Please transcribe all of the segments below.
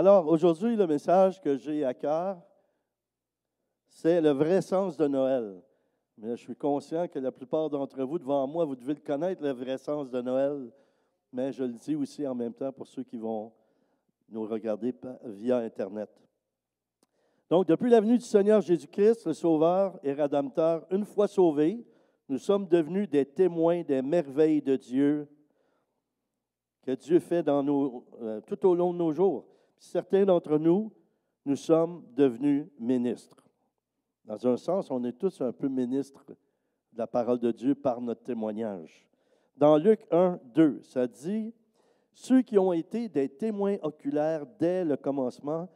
Alors, aujourd'hui, le message que j'ai à cœur, c'est le vrai sens de Noël. Mais je suis conscient que la plupart d'entre vous, devant moi, vous devez le connaître, le vrai sens de Noël. Mais je le dis aussi en même temps pour ceux qui vont nous regarder via Internet. Donc, depuis la venue du Seigneur Jésus-Christ, le Sauveur et Rédempteur, une fois sauvés, nous sommes devenus des témoins des merveilles de Dieu que Dieu fait tout au long de nos jours. Certains d'entre nous, nous sommes devenus ministres. Dans un sens, on est tous un peu ministres de la parole de Dieu par notre témoignage. Dans Luc 1, 2, ça dit « Ceux qui ont été des témoins oculaires dès le commencement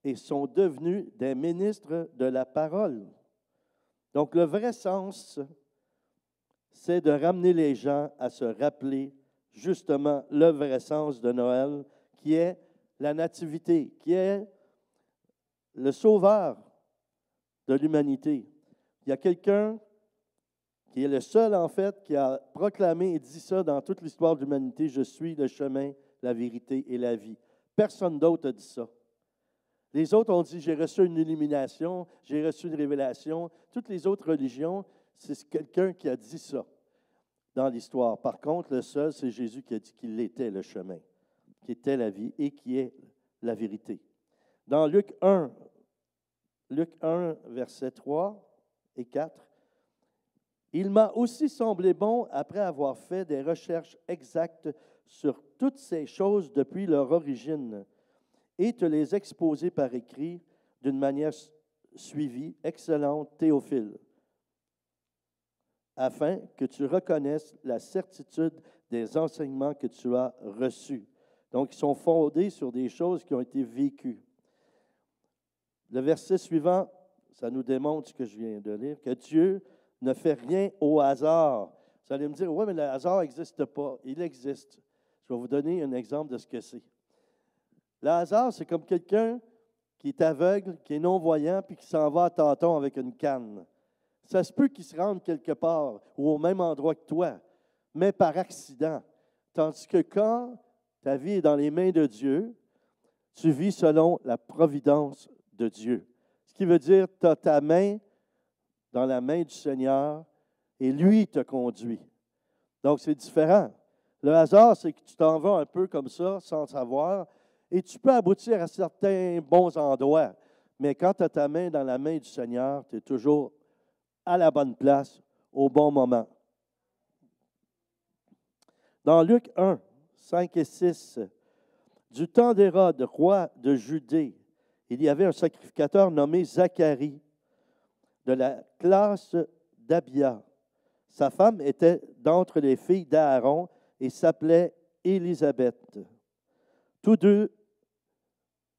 et sont devenus des ministres de la parole. » Donc, le vrai sens, c'est de ramener les gens à se rappeler justement le vrai sens de Noël, qui est la nativité, qui est le sauveur de l'humanité. Il y a quelqu'un qui est le seul, en fait, qui a proclamé et dit ça dans toute l'histoire de l'humanité, « Je suis le chemin, la vérité et la vie ». Personne d'autre a dit ça. Les autres ont dit, j'ai reçu une illumination, j'ai reçu une révélation. Toutes les autres religions, c'est quelqu'un qui a dit ça dans l'histoire. Par contre, le seul, c'est Jésus qui a dit qu'il était le chemin, qui était la vie et qui est la vérité. Dans Luc 1, versets 3 et 4, « Il m'a aussi semblé bon, après avoir fait des recherches exactes sur toutes ces choses depuis leur origine, et te les exposer par écrit d'une manière suivie, excellente, Théophile, afin que tu reconnaisses la certitude des enseignements que tu as reçus. » Donc, ils sont fondés sur des choses qui ont été vécues. Le verset suivant, ça nous démontre ce que je viens de lire, que Dieu ne fait rien au hasard. Vous allez me dire, oui, mais le hasard n'existe pas. Il existe. Je vais vous donner un exemple de ce que c'est. Le hasard, c'est comme quelqu'un qui est aveugle, qui est non-voyant, puis qui s'en va à tâtons avec une canne. Ça se peut qu'il se rende quelque part ou au même endroit que toi, mais par accident. Tandis que quand ta vie est dans les mains de Dieu, tu vis selon la providence de Dieu. Ce qui veut dire, tu as ta main dans la main du Seigneur et lui te conduit. Donc, c'est différent. Le hasard, c'est que tu t'en vas un peu comme ça, sans savoir, et tu peux aboutir à certains bons endroits. Mais quand tu as ta main dans la main du Seigneur, tu es toujours à la bonne place, au bon moment. Dans Luc 1, 5 et 6, « Du temps d'Hérode, roi de Judée, il y avait un sacrificateur nommé Zacharie, de la classe d'Abia. Sa femme était d'entre les filles d'Aaron et s'appelait Élisabeth. Tous deux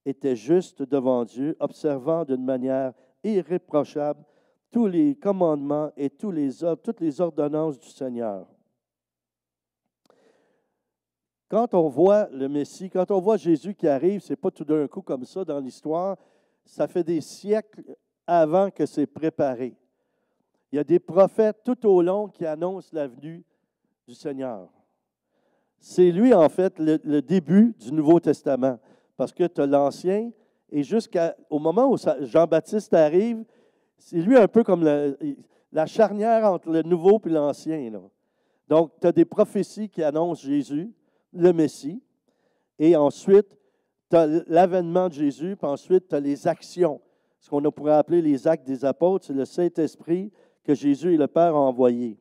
étaient justes devant Dieu, observant d'une manière irréprochable tous les commandements et toutes les ordonnances du Seigneur. » Quand on voit le Messie, quand on voit Jésus qui arrive, ce n'est pas tout d'un coup comme ça dans l'histoire, ça fait des siècles avant que c'est préparé. Il y a des prophètes tout au long qui annoncent la venue du Seigneur. C'est lui, en fait, le début du Nouveau Testament, parce que tu as l'Ancien, et jusqu'au moment où Jean-Baptiste arrive, c'est lui un peu comme la charnière entre le Nouveau et l'Ancien. Là. Donc, tu as des prophéties qui annoncent Jésus, le Messie, et ensuite, tu as l'avènement de Jésus, puis ensuite, tu as les actions. Ce qu'on pourrait appeler les actes des apôtres, c'est le Saint-Esprit que Jésus et le Père ont envoyé.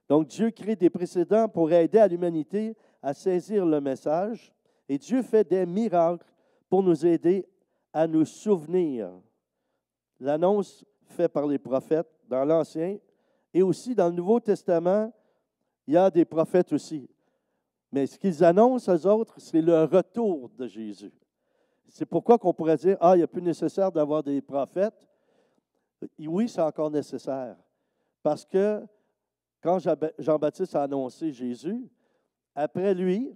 Donc, Dieu crée des précédents pour aider à l'humanité à saisir le message, et Dieu fait des miracles pour nous aider à nous souvenir. L'annonce faite par les prophètes dans l'Ancien et aussi dans le Nouveau Testament, il y a des prophètes aussi. Mais ce qu'ils annoncent, eux autres, c'est le retour de Jésus. C'est pourquoi qu'on pourrait dire, il n'est plus nécessaire d'avoir des prophètes. Et oui, c'est encore nécessaire. Parce que quand Jean-Baptiste a annoncé Jésus, après lui,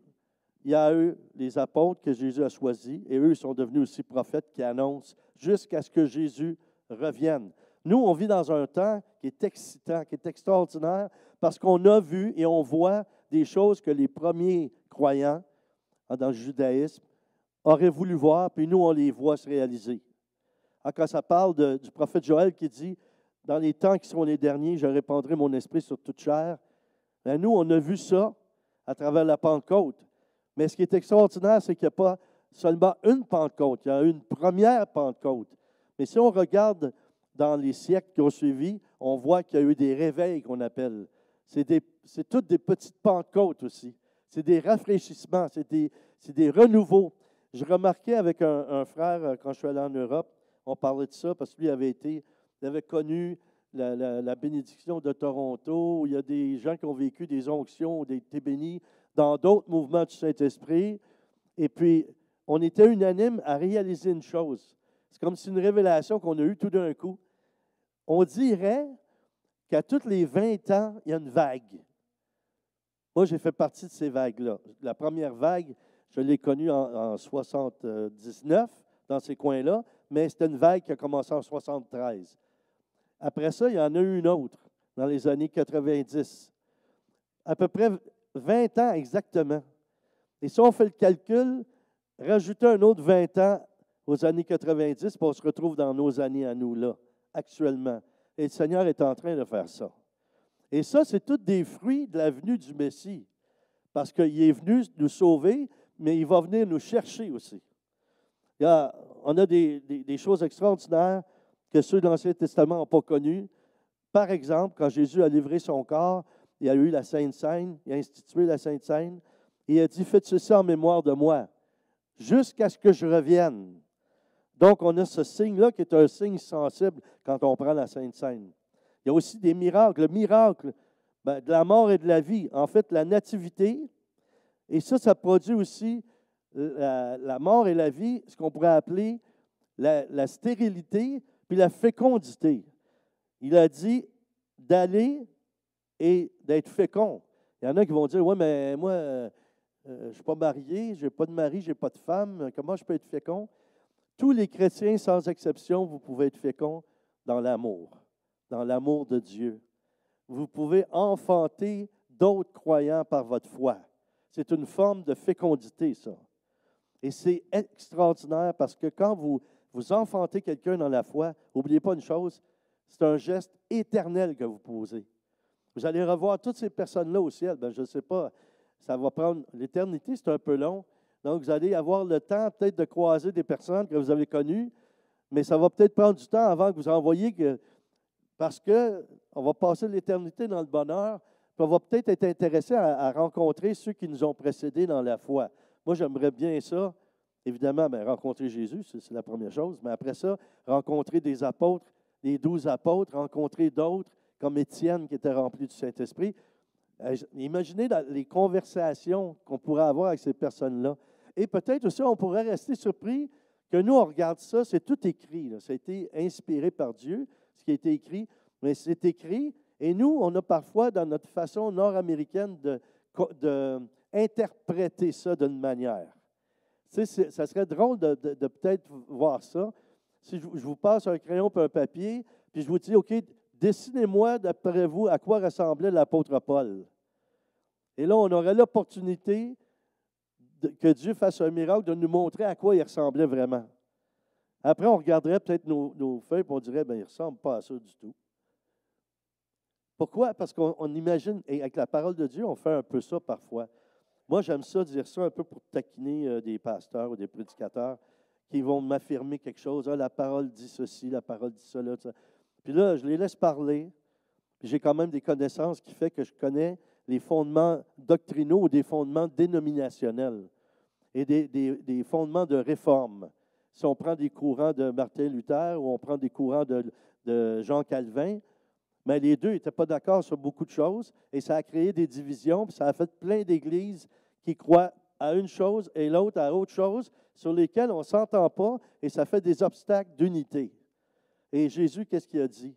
il y a eu les apôtres que Jésus a choisis, et eux sont devenus aussi prophètes qui annoncent jusqu'à ce que Jésus revienne. Nous, on vit dans un temps qui est excitant, qui est extraordinaire, parce qu'on a vu et on voit des choses que les premiers croyants dans le judaïsme auraient voulu voir, puis nous, on les voit se réaliser. Quand ça parle du prophète Joël qui dit, « Dans les temps qui seront les derniers, je répandrai mon esprit sur toute chair. » Bien, nous, on a vu ça à travers la Pentecôte. Mais ce qui est extraordinaire, c'est qu'il n'y a pas seulement une Pentecôte, il y a une première Pentecôte. Mais si on regarde dans les siècles qui ont suivi, on voit qu'il y a eu des réveils qu'on appelle. C'est toutes des petites Pentecôtes aussi. C'est des rafraîchissements, c'est des renouveaux. Je remarquais avec un frère, quand je suis allé en Europe, on parlait de ça parce que lui il avait connu la bénédiction de Toronto, où il y a des gens qui ont vécu des onctions, des été bénis dans d'autres mouvements du Saint-Esprit. Et puis, on était unanime à réaliser une chose. C'est comme si une révélation qu'on a eue tout d'un coup. On dirait qu'à tous les 20 ans, il y a une vague. Moi, j'ai fait partie de ces vagues-là. La première vague, je l'ai connue en 79, dans ces coins-là, mais c'était une vague qui a commencé en 73. Après ça, il y en a eu une autre, dans les années 90. À peu près 20 ans exactement. Et si on fait le calcul, rajouter un autre 20 ans aux années 90, puis on se retrouve dans nos années à nous, là, actuellement. Et le Seigneur est en train de faire ça. Et ça, c'est tous des fruits de la venue du Messie. Parce qu'il est venu nous sauver, mais il va venir nous chercher aussi. On a des choses extraordinaires que ceux de l'Ancien Testament n'ont pas connues. Par exemple, quand Jésus a livré son corps, il y a eu la Sainte Seine, il a institué la Sainte Seine, et il a dit, faites ceci en mémoire de moi, jusqu'à ce que je revienne. Donc, on a ce signe-là qui est un signe sensible quand on prend la Sainte Seine. Il y a aussi des miracles. Le miracle de la mort et de la vie, en fait, la nativité, et ça produit aussi la mort et la vie, ce qu'on pourrait appeler la stérilité, puis la fécondité. Il a dit d'aller et d'être fécond. Il y en a qui vont dire, oui, mais moi, je ne suis pas marié, je n'ai pas de mari, je n'ai pas de femme, comment je peux être fécond? Tous les chrétiens, sans exception, vous pouvez être fécond dans l'amour de Dieu. Vous pouvez enfanter d'autres croyants par votre foi. C'est une forme de fécondité, ça. Et c'est extraordinaire parce que quand vous enfantez quelqu'un dans la foi, n'oubliez pas une chose, c'est un geste éternel que vous posez. Vous allez revoir toutes ces personnes-là au ciel. Je ne sais pas, ça va prendre l'éternité, c'est un peu long. Donc, vous allez avoir le temps peut-être de croiser des personnes que vous avez connues, mais ça va peut-être prendre du temps avant que vous envoyiez, parce qu'on va passer l'éternité dans le bonheur, puis on va peut-être être intéressé à rencontrer ceux qui nous ont précédés dans la foi. Moi, j'aimerais bien ça. Évidemment, rencontrer Jésus, c'est la première chose, mais après ça, rencontrer des apôtres, les 12 apôtres, rencontrer d'autres, comme Étienne qui était rempli du Saint-Esprit. Imaginez les conversations qu'on pourrait avoir avec ces personnes-là. Et peut-être aussi, on pourrait rester surpris que nous, on regarde ça, c'est tout écrit. Là. Ça a été inspiré par Dieu, ce qui a été écrit, mais c'est écrit. Et nous, on a parfois, dans notre façon nord-américaine d'interpréter ça d'une manière. Tu sais, ça serait drôle de peut-être voir ça. Si je vous passe un crayon et un papier, puis je vous dis, OK, dessinez-moi, d'après vous, à quoi ressemblait l'apôtre Paul. Et là, on aurait l'opportunité que Dieu fasse un miracle de nous montrer à quoi il ressemblait vraiment. Après, on regarderait peut-être nos feuilles et on dirait, il ne ressemble pas à ça du tout. Pourquoi? Parce qu'on imagine, et avec la parole de Dieu, on fait un peu ça parfois. Moi, j'aime ça, dire ça un peu pour taquiner des pasteurs ou des prédicateurs qui vont m'affirmer quelque chose. Ah, la parole dit ceci, la parole dit cela. Puis là, je les laisse parler. Puis j'ai quand même des connaissances qui font que je connais les fondements doctrinaux ou des fondements dénominationnels et des fondements de réforme. Si on prend des courants de Martin Luther ou on prend des courants de Jean Calvin, mais les deux n'étaient pas d'accord sur beaucoup de choses et ça a créé des divisions, puis ça a fait plein d'églises qui croient à une chose et l'autre à autre chose sur lesquelles on ne s'entend pas et ça fait des obstacles d'unité. Et Jésus, qu'est-ce qu'il a dit?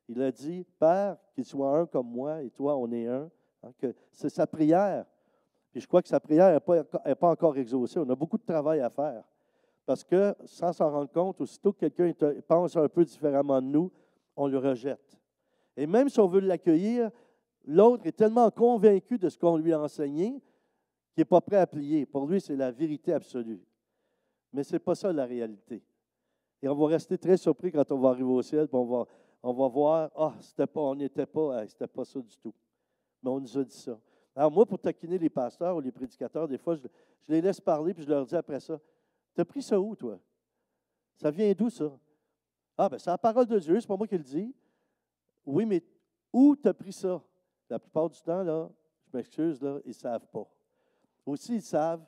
Il a dit, Père, qu'il soit un comme moi et toi, on est un. Que c'est sa prière. Puis je crois que sa prière n'est pas encore exaucée. On a beaucoup de travail à faire. Parce que, sans s'en rendre compte, aussitôt que quelqu'un pense un peu différemment de nous, on le rejette. Et même si on veut l'accueillir, l'autre est tellement convaincu de ce qu'on lui a enseigné qu'il n'est pas prêt à plier. Pour lui, c'est la vérité absolue. Mais ce n'est pas ça la réalité. Et on va rester très surpris quand on va arriver au ciel, puis on va voir, c'était pas ça du tout. Mais on nous a dit ça. Alors moi, pour taquiner les pasteurs ou les prédicateurs, des fois, je les laisse parler, puis je leur dis après ça, « T'as pris ça où, toi? Ça vient d'où, ça? » « Ah, ben c'est la parole de Dieu, c'est pas moi qui le dis. » « Oui, mais où t'as pris ça? » La plupart du temps, là, je m'excuse, là, ils ne savent pas. Aussi, ils savent,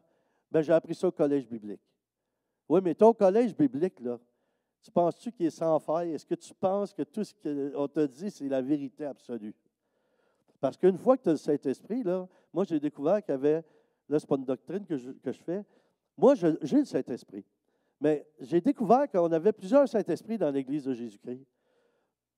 ben j'ai appris ça au collège biblique. Oui, mais ton collège biblique, là, tu penses-tu qu'il est sans faille? Est-ce que tu penses que tout ce qu'on t'a dit, c'est la vérité absolue? Parce qu'une fois que tu as le Saint-Esprit, là, moi, j'ai découvert qu'il y avait, là, ce n'est pas une doctrine que je fais, moi, j'ai le Saint-Esprit. Mais j'ai découvert qu'on avait plusieurs Saint-Esprits dans l'Église de Jésus-Christ.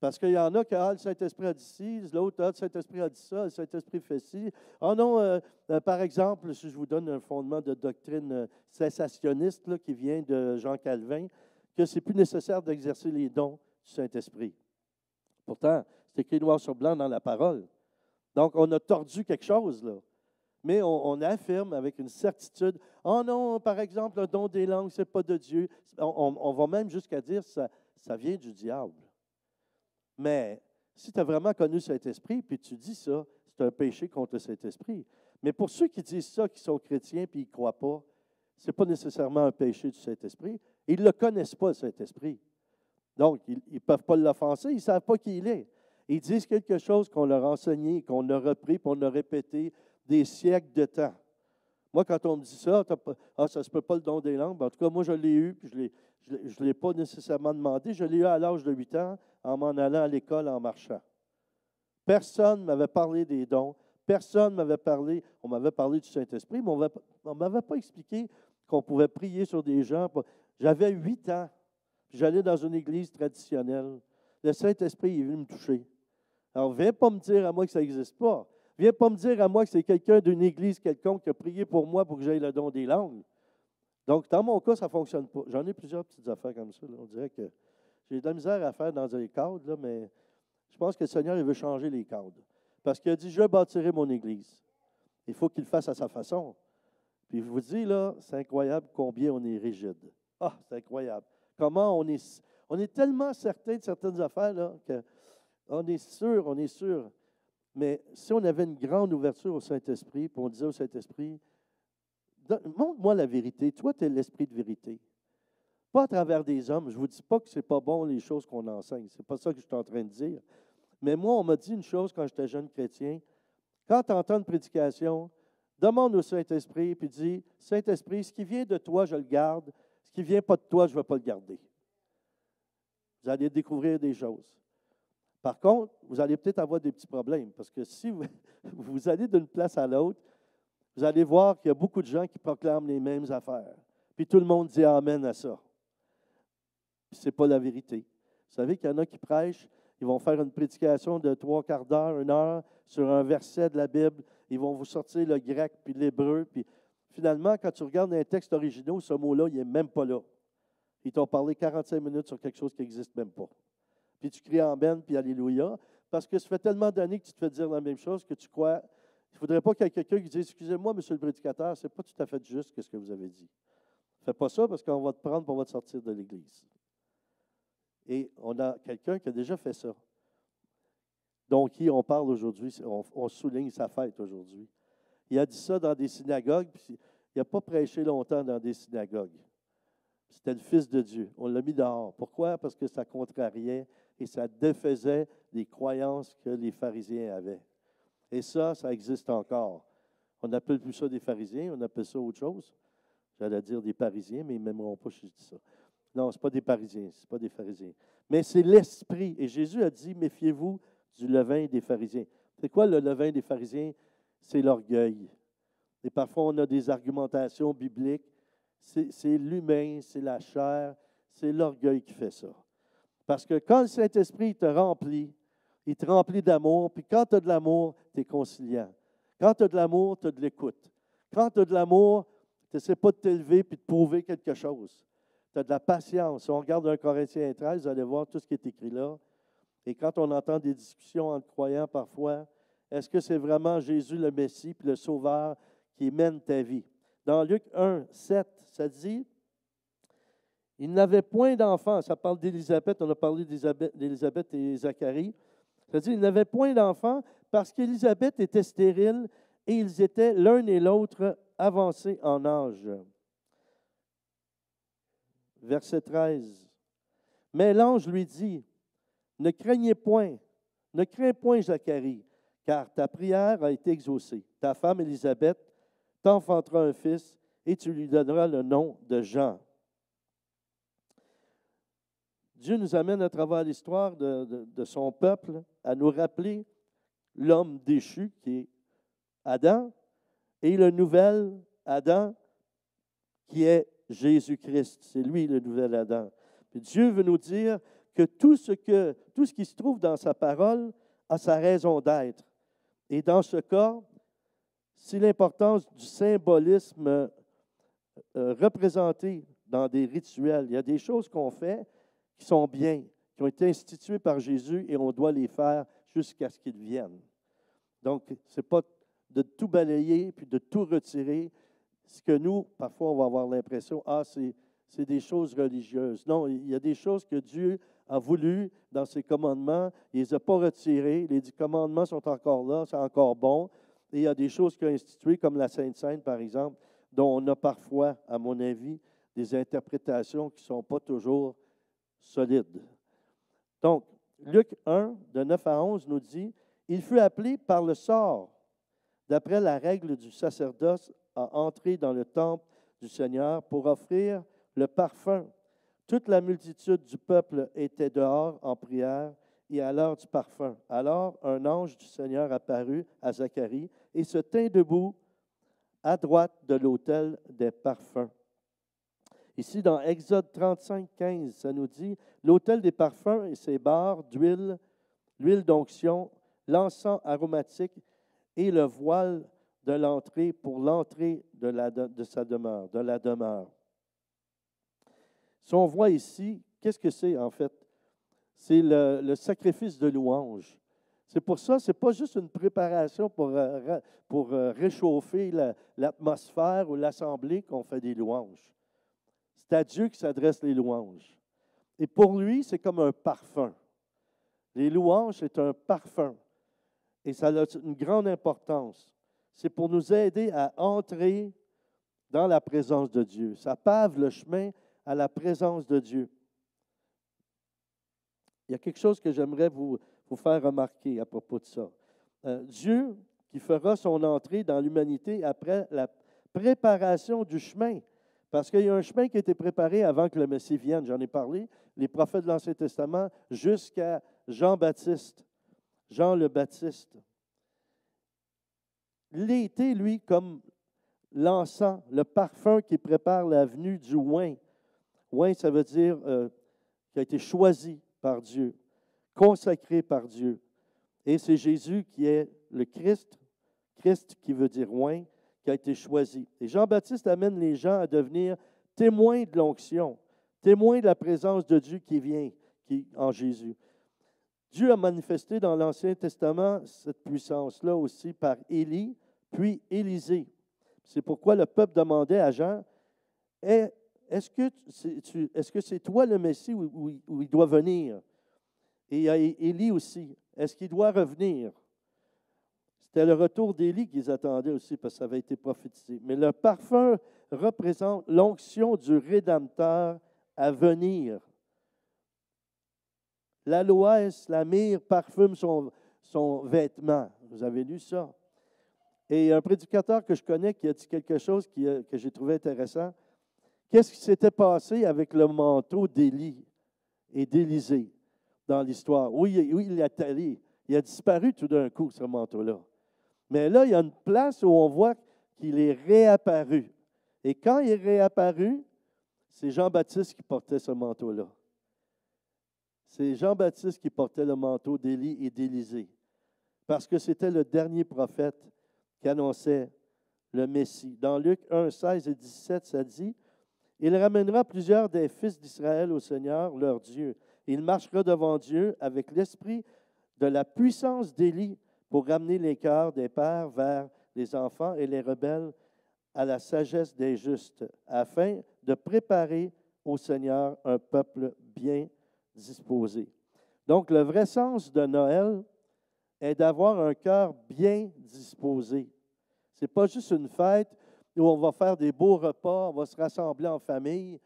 Parce qu'il y en a qui, le Saint-Esprit a dit ci, l'autre, le Saint-Esprit a dit ça, le Saint-Esprit fait ci. Ah non, par exemple, si je vous donne un fondement de doctrine cessationniste là, qui vient de Jean Calvin, que c'est plus nécessaire d'exercer les dons du Saint-Esprit. Pourtant, c'est écrit noir sur blanc dans la parole. Donc, on a tordu quelque chose, là. Mais on affirme avec une certitude, oh non, par exemple, le don des langues, ce n'est pas de Dieu. On va même jusqu'à dire que ça vient du diable. Mais si tu as vraiment connu le Saint-Esprit, puis tu dis ça, c'est un péché contre le Saint-Esprit. Mais pour ceux qui disent ça, qui sont chrétiens, puis ils ne croient pas, ce n'est pas nécessairement un péché du Saint-Esprit. Ils ne le connaissent pas, le Saint-Esprit. Donc, ils ne peuvent pas l'offenser, ils ne savent pas qui il est. Ils disent quelque chose qu'on leur a enseigné, qu'on a repris, puis on a répété des siècles de temps. Moi, quand on me dit ça, ça ne se peut pas le don des langues, en tout cas, moi, je l'ai eu, puis je ne l'ai pas nécessairement demandé. Je l'ai eu à l'âge de 8 ans en m'en allant à l'école en marchant. Personne ne m'avait parlé des dons. Personne ne m'avait parlé. On m'avait parlé du Saint-Esprit, mais on ne m'avait pas expliqué qu'on pouvait prier sur des gens. J'avais 8 ans. Puis j'allais dans une église traditionnelle. Le Saint-Esprit est venu me toucher. Alors, viens pas me dire à moi que ça n'existe pas. Viens pas me dire à moi que c'est quelqu'un d'une église quelconque qui a prié pour moi pour que j'aille le don des langues. Donc, dans mon cas, ça ne fonctionne pas. J'en ai plusieurs petites affaires comme ça. Là. On dirait que j'ai de la misère à faire dans les cadres, là, mais je pense que le Seigneur il veut changer les cadres. Parce qu'il a dit, je bâtirai mon église. Il faut qu'il le fasse à sa façon. Puis je vous dis, là, c'est incroyable combien on est rigide. Ah, c'est incroyable. Comment on est tellement certain de certaines affaires, là, qu'on est sûr. Mais si on avait une grande ouverture au Saint-Esprit, puis on disait au Saint-Esprit, montre-moi la vérité. Toi, tu es l'esprit de vérité. Pas à travers des hommes. Je ne vous dis pas que ce n'est pas bon les choses qu'on enseigne. Ce n'est pas ça que je suis en train de dire. Mais moi, on m'a dit une chose quand j'étais jeune chrétien. Quand tu entends une prédication, demande au Saint-Esprit, puis dis, Saint-Esprit, ce qui vient de toi, je le garde. Ce qui ne vient pas de toi, je ne vais pas le garder. Vous allez découvrir des choses. Par contre, vous allez peut-être avoir des petits problèmes, parce que si vous allez d'une place à l'autre, vous allez voir qu'il y a beaucoup de gens qui proclament les mêmes affaires. Puis tout le monde dit Amen à ça. Puis ce n'est pas la vérité. Vous savez qu'il y en a qui prêchent, ils vont faire une prédication de 3/4 d'heure, 1 heure, sur un verset de la Bible. Ils vont vous sortir le grec puis l'hébreu. Puis finalement, quand tu regardes un texte original, ce mot-là, il n'est même pas là. Ils t'ont parlé 45 minutes sur quelque chose qui n'existe même pas. Puis tu cries Amen, puis Alléluia, parce que ça fait tellement d'années que tu te fais dire la même chose que tu crois. Il ne faudrait pas qu'il y ait quelqu'un qui dise, excusez-moi, monsieur le prédicateur, ce n'est pas tout à fait juste ce que vous avez dit. Fais pas ça parce qu'on va te prendre pour on va te sortir de l'Église. Et on a quelqu'un qui a déjà fait ça. Donc, qui on parle aujourd'hui, on souligne sa fête aujourd'hui. Il a dit ça dans des synagogues, puis il n'a pas prêché longtemps dans des synagogues. C'était le Fils de Dieu. On l'a mis dehors. Pourquoi? Parce que ça contrariait et ça défaisait les croyances que les pharisiens avaient. Et ça existe encore. On n'appelle plus ça des pharisiens, on appelle ça autre chose. J'allais dire des parisiens, mais ils ne m'aimeront pas si je dis ça. Non, ce n'est pas des parisiens, ce n'est pas des pharisiens. Mais c'est l'esprit. Et Jésus a dit, méfiez-vous du levain des pharisiens. C'est quoi le levain des pharisiens? C'est l'orgueil. Et parfois, on a des argumentations bibliques. C'est l'humain, c'est la chair, c'est l'orgueil qui fait ça. Parce que quand le Saint-Esprit te remplit, il te remplit d'amour, puis quand tu as de l'amour, tu es conciliant. Quand tu as de l'amour, tu as de l'écoute. Quand tu as de l'amour, tu n'essaies pas de t'élever puis de prouver quelque chose. Tu as de la patience. Si on regarde 1 Corinthiens 13, vous allez voir tout ce qui est écrit là. Et quand on entend des discussions entre croyants parfois, est-ce que c'est vraiment Jésus le Messie puis le Sauveur qui mène ta vie? Dans Luc 1, 7, ça dit, Il n'avait point d'enfants. Ça parle d'Élisabeth, on a parlé d'Élisabeth et Zacharie. C'est-à-dire qu'il n'avait point d'enfants parce qu'Élisabeth était stérile et ils étaient l'un et l'autre avancés en âge. Verset 13. Mais l'ange lui dit, ne craignez point, ne crains point Zacharie, car ta prière a été exaucée. Ta femme Élisabeth t'enfantera un fils et tu lui donneras le nom de Jean. Dieu nous amène à travers l'histoire de son peuple à nous rappeler l'homme déchu qui est Adam et le nouvel Adam qui est Jésus-Christ. C'est lui le nouvel Adam. Puis Dieu veut nous dire que tout ce qui se trouve dans sa parole a sa raison d'être. Et dans ce cas, c'est l'importance du symbolisme représenté dans des rituels. Il y a des choses qu'on fait qui sont bien, qui ont été instituées par Jésus et on doit les faire jusqu'à ce qu'ils viennent. Donc, ce n'est pas de tout balayer puis de tout retirer. Ce que nous, parfois, on va avoir l'impression, c'est des choses religieuses. Non, il y a des choses que Dieu a voulu dans ses commandements. Il ne les a pas retirées. Les 10 commandements sont encore là, c'est encore bon. Et il y a des choses qu'il a instituées, comme la Sainte Seine, par exemple, dont on a parfois, à mon avis, des interprétations qui ne sont pas toujours solides. Donc, Luc 1, de 9 à 11, nous dit, « Il fut appelé par le sort, d'après la règle du sacerdoce, à entrer dans le temple du Seigneur pour offrir le parfum. Toute la multitude du peuple était dehors en prière et à l'heure du parfum. Alors, un ange du Seigneur apparut à Zacharie et se tint debout à droite de l'autel des parfums. » Ici, dans Exode 35, 15, ça nous dit « L'autel des parfums et ses barres d'huile, l'huile d'onction, l'encens aromatique et le voile de l'entrée pour l'entrée de sa demeure, de la demeure. » Si on voit ici, qu'est-ce que c'est en fait? C'est le sacrifice de louange. C'est pour ça, ce n'est pas juste une préparation pour réchauffer l'atmosphère ou l'assemblée qu'on fait des louanges. C'est à Dieu que s'adressent les louanges. Et pour lui, c'est comme un parfum. Les louanges, c'est un parfum. Et ça a une grande importance. C'est pour nous aider à entrer dans la présence de Dieu. Ça pave le chemin à la présence de Dieu. Il y a quelque chose que j'aimerais vous faire remarquer à propos de ça. Dieu qui fera son entrée dans l'humanité après la préparation du chemin. Parce qu'il y a un chemin qui a été préparé avant que le Messie vienne. J'en ai parlé, les prophètes de l'Ancien Testament, jusqu'à Jean-Baptiste, Jean le Baptiste. Il était, lui, comme l'encens, le parfum qui prépare la venue du oint. Oint, ça veut dire qui a été choisi par Dieu, consacré par Dieu. Et c'est Jésus qui est le Christ, Christ qui veut dire oint, qui a été choisi. Et Jean-Baptiste amène les gens à devenir témoins de l'onction, témoins de la présence de Dieu qui vient en Jésus. Dieu a manifesté dans l'Ancien Testament cette puissance-là aussi par Élie, puis Élisée. C'est pourquoi le peuple demandait à Jean, est-ce que c'est toi le Messie où il doit venir? Et il y a Élie aussi. Est-ce qu'il doit revenir? C'était le retour d'Élie qu'ils attendaient aussi parce que ça avait été prophétisé. Mais le parfum représente l'onction du Rédempteur à venir. L'aloès, la myrrhe parfume son vêtement. Vous avez lu ça? Et un prédicateur que je connais qui a dit quelque chose que j'ai trouvé intéressant. Qu'est-ce qui s'était passé avec le manteau d'Élie et d'Élisée dans l'histoire? Oui, il est allé. Il a disparu tout d'un coup, ce manteau-là. Mais là, il y a une place où on voit qu'il est réapparu. Et quand il est réapparu, c'est Jean-Baptiste qui portait ce manteau-là. C'est Jean-Baptiste qui portait le manteau d'Élie et d'Élisée. Parce que c'était le dernier prophète qui annonçait le Messie. Dans Luc 1, 16 et 17, ça dit, « Il ramènera plusieurs des fils d'Israël au Seigneur, leur Dieu. Il marchera devant Dieu avec l'esprit de la puissance d'Élie pour ramener les cœurs des pères vers les enfants et les rebelles à la sagesse des justes, afin de préparer au Seigneur un peuple bien disposé. Donc, le vrai sens de Noël est d'avoir un cœur bien disposé. Ce n'est pas juste une fête où on va faire des beaux repas, on va se rassembler en famille.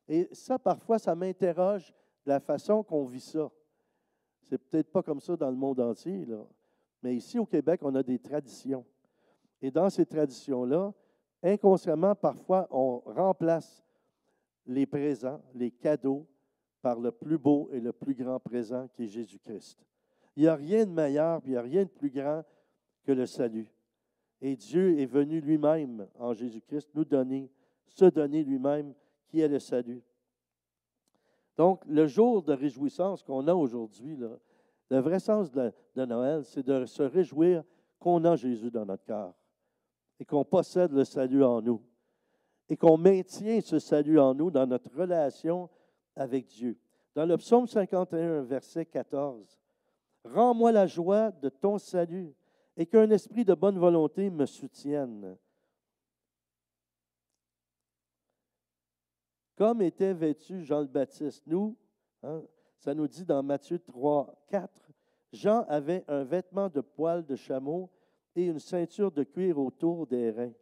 Et ça, parfois, ça m'interroge de la façon qu'on vit ça. C'est peut-être pas comme ça dans le monde entier, là. Mais ici, au Québec, on a des traditions. Et dans ces traditions-là, inconsciemment, parfois, on remplace les présents, les cadeaux, par le plus beau et le plus grand présent qui est Jésus-Christ. Il n'y a rien de meilleur, puis il n'y a rien de plus grand que le salut. Et Dieu est venu lui-même en Jésus-Christ nous donner, se donner lui-même, qui est le salut. Donc, le jour de réjouissance qu'on a aujourd'hui, là, le vrai sens de Noël, c'est de se réjouir qu'on a Jésus dans notre cœur et qu'on possède le salut en nous et qu'on maintient ce salut en nous dans notre relation avec Dieu. Dans le psaume 51, verset 14, « Rends-moi la joie de ton salut et qu'un esprit de bonne volonté me soutienne. » Comme était vêtu Jean le Baptiste. Nous, ça nous dit dans Matthieu 3, 4, Jean avait un vêtement de poil de chameau et une ceinture de cuir autour des reins.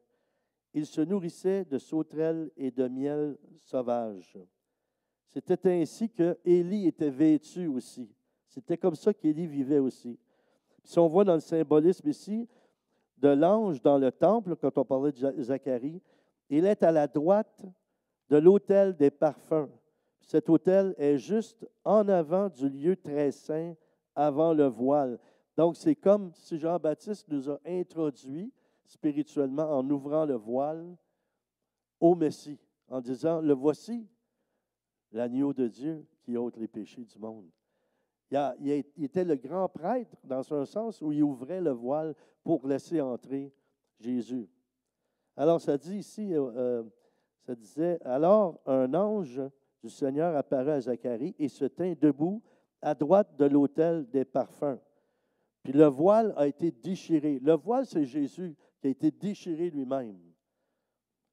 Il se nourrissait de sauterelles et de miel sauvage. C'était ainsi que Élie était vêtu aussi. C'était comme ça qu'Élie vivait aussi. Si on voit dans le symbolisme ici de l'ange dans le temple, quand on parlait de Zacharie, il est à la droite de l'autel des parfums. Cet autel est juste en avant du lieu très saint, avant le voile. Donc, c'est comme si Jean-Baptiste nous a introduits spirituellement en ouvrant le voile au Messie, en disant, le voici, l'agneau de Dieu qui ôte les péchés du monde. Il était le grand prêtre dans un sens où il ouvrait le voile pour laisser entrer Jésus. Alors, ça dit ici, ça disait, alors un ange du Seigneur apparut à Zacharie et se tint debout à droite de l'autel des parfums. Puis le voile a été déchiré. Le voile, c'est Jésus qui a été déchiré lui-même.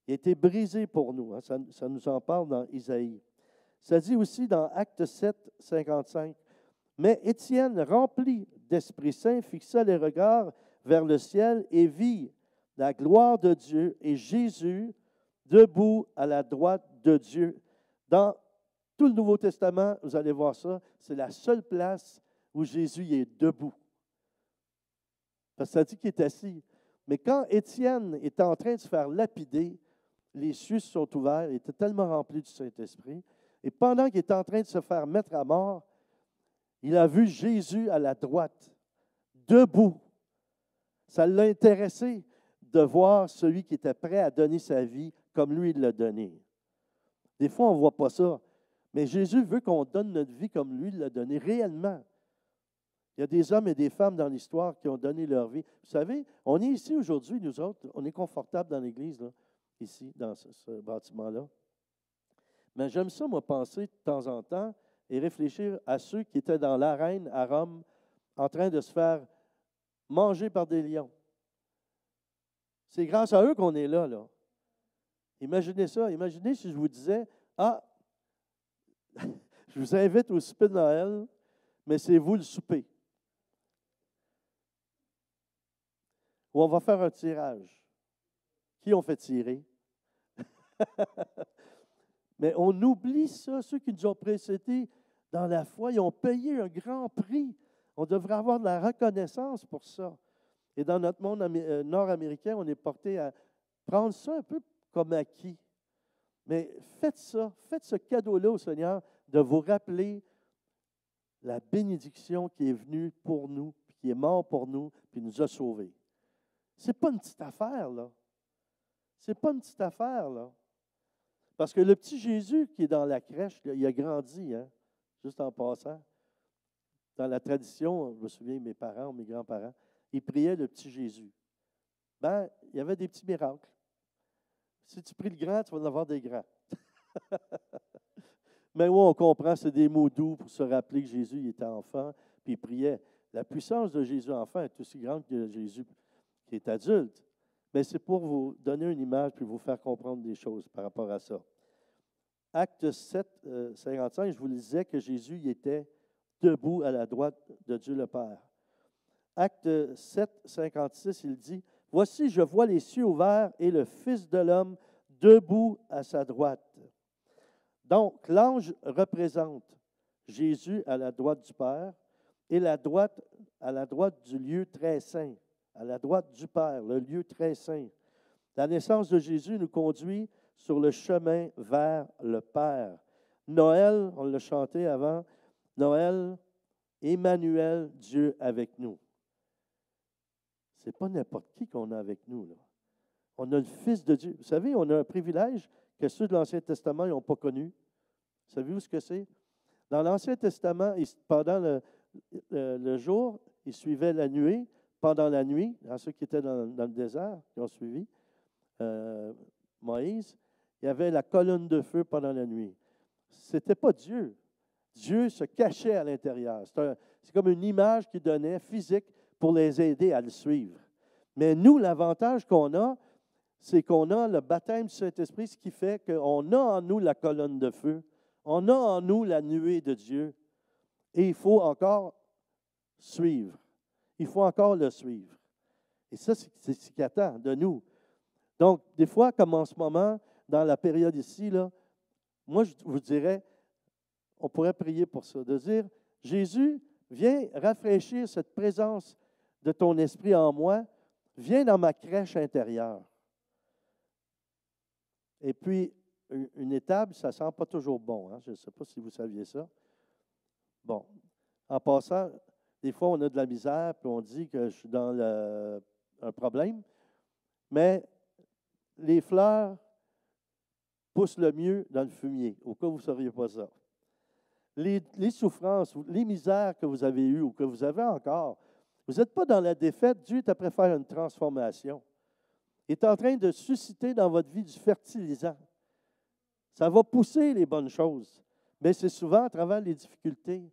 Il a été brisé pour nous. Hein. Ça nous en parle dans Isaïe. Ça dit aussi dans Acte 7, 55. Mais Étienne, rempli d'Esprit Saint, fixa les regards vers le ciel et vit la gloire de Dieu et Jésus debout à la droite de Dieu. Dans tout le Nouveau Testament, vous allez voir ça, c'est la seule place où Jésus est debout. Parce que ça dit qu'il est assis. Mais quand Étienne est en train de se faire lapider, les cieux se sont ouverts, il était tellement rempli du Saint-Esprit. Et pendant qu'il est en train de se faire mettre à mort, il a vu Jésus à la droite, debout. Ça l'a intéressé de voir celui qui était prêt à donner sa vie comme lui il l'a donné. Des fois, on ne voit pas ça. Mais Jésus veut qu'on donne notre vie comme lui l'a donné réellement. Il y a des hommes et des femmes dans l'histoire qui ont donné leur vie. Vous savez, on est ici aujourd'hui, nous autres, on est confortables dans l'Église, là, ici, dans ce bâtiment-là. Mais j'aime ça, moi, penser de temps en temps et réfléchir à ceux qui étaient dans l'arène à Rome en train de se faire manger par des lions. C'est grâce à eux qu'on est là, là. Imaginez ça. Imaginez si je vous disais, je vous invite au souper de Noël, mais c'est vous le souper. Ou on va faire un tirage. Qui on fait tirer? Mais on oublie ça. Ceux qui nous ont précédés dans la foi, ils ont payé un grand prix. On devrait avoir de la reconnaissance pour ça. Et dans notre monde nord-américain, on est porté à prendre ça un peu comme acquis. Mais faites ça, faites ce cadeau-là au Seigneur de vous rappeler la bénédiction qui est venue pour nous, puis qui est mort pour nous, puis nous a sauvés. Ce n'est pas une petite affaire, là. Ce n'est pas une petite affaire, là. Parce que le petit Jésus qui est dans la crèche, là, il a grandi, hein, juste en passant. Dans la tradition, je me souviens, mes parents, mes grands-parents, ils priaient le petit Jésus. Ben, il y avait des petits miracles. Si tu pries le grand, tu vas en avoir des grands. Mais oui, on comprend, c'est des mots doux pour se rappeler que Jésus il était enfant, puis il priait. La puissance de Jésus enfant est aussi grande que Jésus qui est adulte. Mais c'est pour vous donner une image puis vous faire comprendre des choses par rapport à ça. Acte 7, 55, je vous le disais que Jésus il était debout à la droite de Dieu le Père. Acte 7, 56, il dit, « Voici, je vois les cieux ouverts et le Fils de l'homme debout à sa droite. » Donc, l'ange représente Jésus à la droite du Père et à la droite du lieu très saint, à la droite du Père, le lieu très saint. La naissance de Jésus nous conduit sur le chemin vers le Père. Noël, on l'a chanté avant, Noël, Emmanuel, Dieu avec nous. Ce n'est pas n'importe qui qu'on a avec nous, là. On a le Fils de Dieu. Vous savez, on a un privilège que ceux de l'Ancien Testament n'ont pas connu. Savez-vous ce que c'est? Dans l'Ancien Testament, pendant le jour, ils suivaient la nuée. Pendant la nuit, dans ceux qui étaient dans le désert, qui ont suivi Moïse, il y avait la colonne de feu pendant la nuit. Ce n'était pas Dieu. Dieu se cachait à l'intérieur. C'est comme une image qu'il donnait physique pour les aider à le suivre. Mais nous, l'avantage qu'on a, c'est qu'on a le baptême du Saint-Esprit, ce qui fait qu'on a en nous la colonne de feu. On a en nous la nuée de Dieu. Et il faut encore suivre. Il faut encore le suivre. Et ça, c'est ce qu'il attend de nous. Donc, des fois, comme en ce moment, dans la période ici, là, moi, je vous dirais, on pourrait prier pour ça, de dire, Jésus, viens rafraîchir cette présence de ton esprit en moi, viens dans ma crèche intérieure. Et puis, une étable, ça ne sent pas toujours bon. Hein? Je ne sais pas si vous saviez ça. Bon, en passant, des fois, on a de la misère, puis on dit que je suis dans un problème, mais les fleurs poussent le mieux dans le fumier, au cas où vous ne sauriez pas ça. Les souffrances, les misères que vous avez eues ou que vous avez encore, vous n'êtes pas dans la défaite. Dieu est après faire une transformation. Il est en train de susciter dans votre vie du fertilisant. Ça va pousser les bonnes choses, mais c'est souvent à travers les difficultés.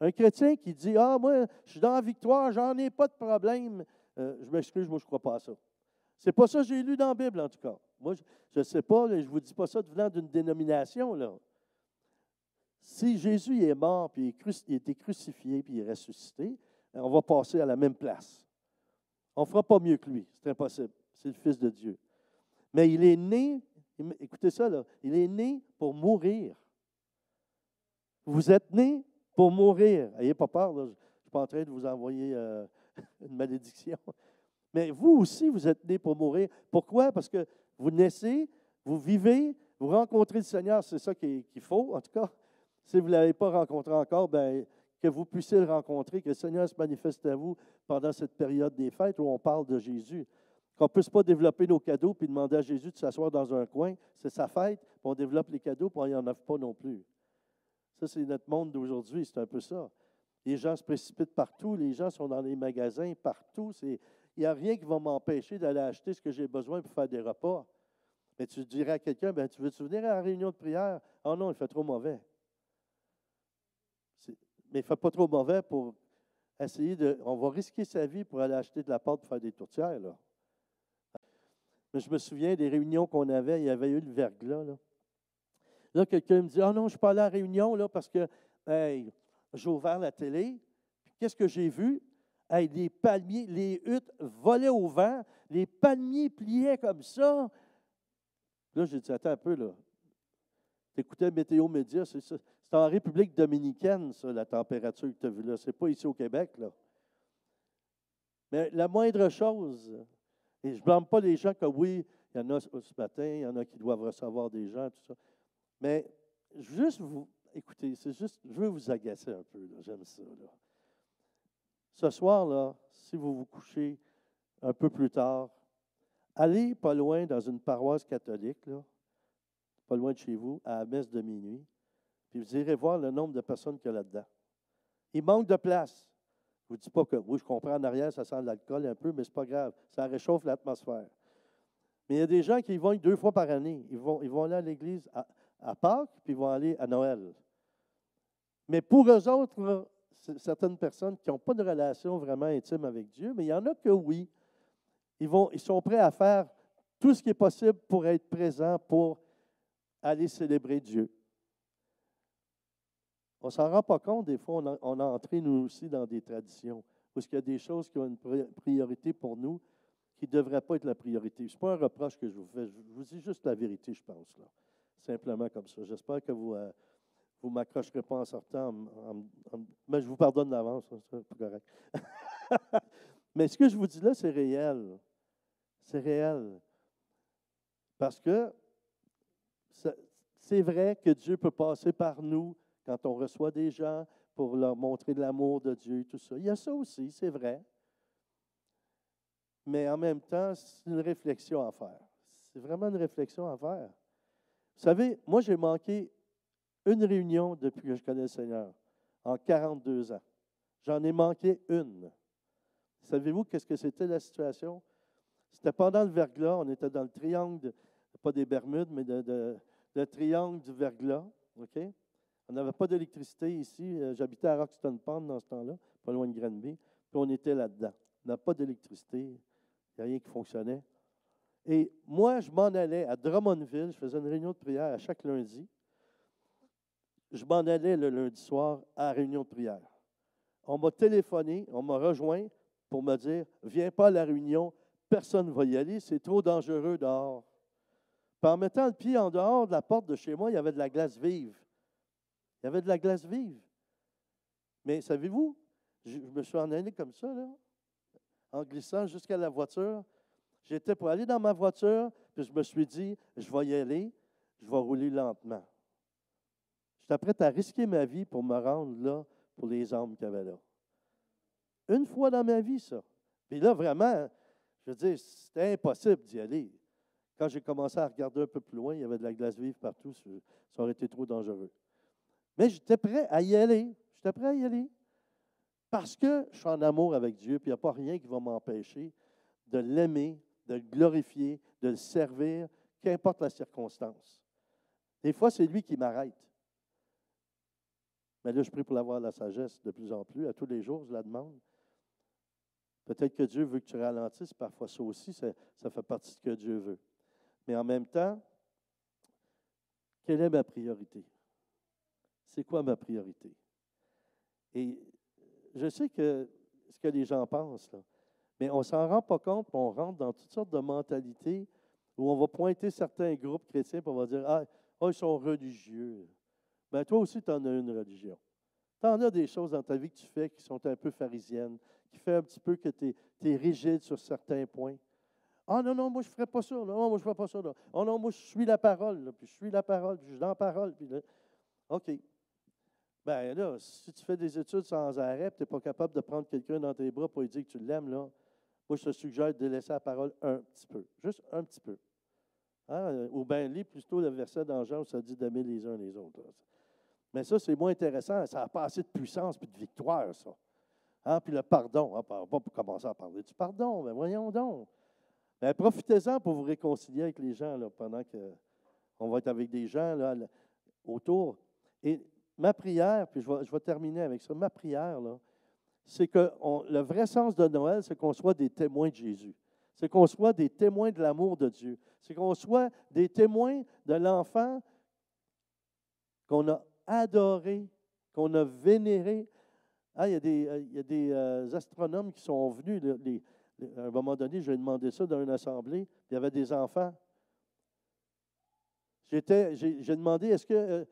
Un chrétien qui dit « Ah, moi, je suis dans la victoire, j'en ai pas de problème. » Je m'excuse, moi, je ne crois pas à ça. Ce n'est pas ça que j'ai lu dans la Bible, en tout cas. Moi, je ne sais pas, je ne vous dis pas ça venant d'une dénomination, là. Si Jésus est mort, puis il a été crucifié, puis il est ressuscité, on va passer à la même place. On ne fera pas mieux que lui. C'est impossible. C'est le Fils de Dieu. Mais il est né, écoutez ça, là, il est né pour mourir. Vous êtes né pour mourir. N'ayez pas peur, là, je ne suis pas en train de vous envoyer une malédiction. Mais vous aussi, vous êtes né pour mourir. Pourquoi? Parce que vous naissez, vous vivez, vous rencontrez le Seigneur, c'est ça qu'il faut, en tout cas. Si vous ne l'avez pas rencontré encore, bien, que vous puissiez le rencontrer, que le Seigneur se manifeste à vous pendant cette période des fêtes où on parle de Jésus. Qu'on ne puisse pas développer nos cadeaux puis demander à Jésus de s'asseoir dans un coin. C'est sa fête, puis on développe les cadeaux, puis on n'y en offre pas non plus. Ça, c'est notre monde d'aujourd'hui, c'est un peu ça. Les gens se précipitent partout, les gens sont dans les magasins partout. Il n'y a rien qui va m'empêcher d'aller acheter ce que j'ai besoin pour faire des repas. Mais tu dirais à quelqu'un, ben, tu veux-tu venir à la réunion de prière? Ah non, il fait trop mauvais. Mais il ne fait pas trop mauvais pour essayer de... On va risquer sa vie pour aller acheter de la pâte pour faire des tourtières, là. Mais je me souviens des réunions qu'on avait, il y avait eu le verglas, là. Là, quelqu'un me dit, « Ah non, je ne suis pas allé à la réunion, là, parce que hey, j'ai ouvert la télé. Puis qu'est-ce que j'ai vu? Hey, les palmiers, les huttes volaient au vent, les palmiers pliaient comme ça. » Là, j'ai dit, « Attends un peu, là. Tu écoutais Météo Média, c'est ça. C'est en République dominicaine, ça, la température que tu as vue là. Ce n'est pas ici au Québec, là. » Mais la moindre chose, et je ne blâme pas les gens que oui, il y en a ce matin, il y en a qui doivent recevoir des gens, tout ça. Mais juste vous, écoutez, c'est juste, je veux vous agacer un peu, là, j'aime ça, là. Ce soir, là, si vous vous couchez un peu plus tard, allez pas loin dans une paroisse catholique, là, pas loin de chez vous, à la messe de minuit, puis vous irez voir le nombre de personnes qu'il y a là-dedans. Il manque de place. Je ne vous dis pas que, oui, je comprends, en arrière, ça sent l'alcool un peu, mais ce n'est pas grave. Ça réchauffe l'atmosphère. Mais il y a des gens qui y vont 2 fois par année. Ils vont aller à l'église à Pâques, puis ils vont aller à Noël. Mais pour eux autres, là, certaines personnes qui n'ont pas de relation vraiment intime avec Dieu, mais il y en a que oui. Ils sont prêts à faire tout ce qui est possible pour être présents, pour aller célébrer Dieu. On ne s'en rend pas compte, des fois, on a entré nous aussi dans des traditions, où il y a des choses qui ont une priorité pour nous, qui ne devraient pas être la priorité. Ce n'est pas un reproche que je vous fais, je vous dis juste la vérité, je pense, là. Simplement comme ça. J'espère que vous ne m'accrocherez pas en sortant, mais je vous pardonne d'avance, c'est pas correct. Mais ce que je vous dis là, c'est réel. C'est réel. Parce que c'est vrai que Dieu peut passer par nous quand on reçoit des gens pour leur montrer de l'amour de Dieu et tout ça. Il y a ça aussi, c'est vrai. Mais en même temps, c'est une réflexion à faire. C'est vraiment une réflexion à faire. Vous savez, moi, j'ai manqué une réunion depuis que je connais le Seigneur, en 42 ans. J'en ai manqué une. Savez-vous qu'est-ce que c'était la situation? C'était pendant le verglas, on était dans le triangle, pas des Bermudes, mais le triangle du verglas. OK? On n'avait pas d'électricité ici. J'habitais à Roxton Pond dans ce temps-là, pas loin de Granby, puis on était là-dedans. On n'a pas d'électricité, il n'y a rien qui fonctionnait. Et moi, je m'en allais à Drummondville, je faisais une réunion de prière à chaque lundi. Je m'en allais le lundi soir à la réunion de prière. On m'a téléphoné, on m'a rejoint pour me dire « Viens pas à la réunion, personne ne va y aller, c'est trop dangereux dehors. » Puis en mettant le pied en dehors de la porte de chez moi, il y avait de la glace vive. Il y avait de la glace vive. Mais savez-vous, je me suis en allé comme ça, là, en glissant jusqu'à la voiture. J'étais pour aller dans ma voiture, puis je me suis dit, je vais y aller, je vais rouler lentement. J'étais prêt à risquer ma vie pour me rendre là, pour les âmes qu'il y avait là. Une fois dans ma vie, ça. Puis là, vraiment, je veux dire, c'était impossible d'y aller. Quand j'ai commencé à regarder un peu plus loin, il y avait de la glace vive partout, ça aurait été trop dangereux. Mais j'étais prêt à y aller. J'étais prêt à y aller. Parce que je suis en amour avec Dieu, puis il n'y a pas rien qui va m'empêcher de l'aimer, de le glorifier, de le servir, qu'importe la circonstance. Des fois, c'est lui qui m'arrête. Mais là, je prie pour avoir la sagesse de plus en plus. À tous les jours, je la demande. Peut-être que Dieu veut que tu ralentisses. Parfois, ça aussi, ça fait partie de ce que Dieu veut. Mais en même temps, quelle est ma priorité? C'est quoi ma priorité? Et je sais que ce que les gens pensent, là, mais on ne s'en rend pas compte, on rentre dans toutes sortes de mentalités où on va pointer certains groupes chrétiens et on va dire ah, ils sont religieux. Bien, toi aussi, tu en as une religion. Tu en as des choses dans ta vie que tu fais qui sont un peu pharisiennes, qui fait un petit peu que tu es rigide sur certains points. Ah non, non, moi, je ne ferai pas ça. Là. Non, moi, je ne ferai pas ça. Là. Oh non, moi, je suis la parole. Là, puis je suis la parole, puis je suis dans la parole. Puis là, OK. Bien là, si tu fais des études sans arrêt, tu n'es pas capable de prendre quelqu'un dans tes bras pour lui dire que tu l'aimes, là, moi, je te suggère de laisser la parole un petit peu. Juste un petit peu. Hein? Ou bien, lis plutôt le verset dans Jean où ça dit d'aimer les uns les autres. Là. Mais ça, c'est moins intéressant. Ça n'a pas assez de puissance et de victoire, ça. Hein? Puis le pardon. On va pas commencer à parler du pardon. Mais voyons donc. Mais profitez-en pour vous réconcilier avec les gens là, pendant qu'on va être avec des gens là, autour. Et ma prière, puis je vais terminer avec ça, ma prière, là, c'est que le vrai sens de Noël, c'est qu'on soit des témoins de Jésus. C'est qu'on soit des témoins de l'amour de Dieu. C'est qu'on soit des témoins de l'enfant qu'on a adoré, qu'on a vénéré. Ah, il y a des astronomes qui sont venus. À un moment donné, j'ai demandé ça dans une assemblée. Il y avait des enfants. J'ai demandé, est-ce que...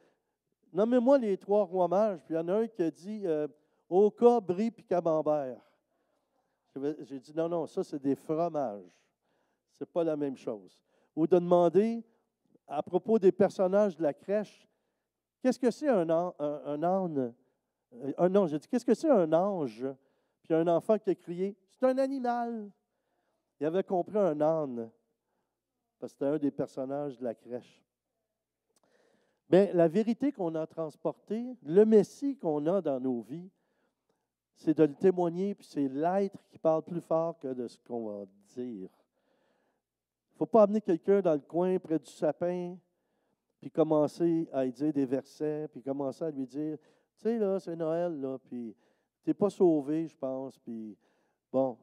nommez-moi les 3 rois mages. Puis il y en a un qui a dit Oka, Brie puis Camembert. J'ai dit non, non, ça c'est des fromages. Ce n'est pas la même chose. Ou de demander, à propos des personnages de la crèche, qu'est-ce que c'est un âne? Non, j'ai dit, qu'est-ce que c'est un ange? Puis un enfant qui a crié, c'est un animal. Il avait compris un âne, parce que c'était un des personnages de la crèche. Bien, la vérité qu'on a transportée, le Messie qu'on a dans nos vies, c'est de le témoigner, puis c'est l'être qui parle plus fort que de ce qu'on va dire. Il ne faut pas amener quelqu'un dans le coin près du sapin, puis commencer à lui dire des versets, puis commencer à lui dire, tu sais, là, c'est Noël, là, puis tu n'es pas sauvé, je pense, puis bon,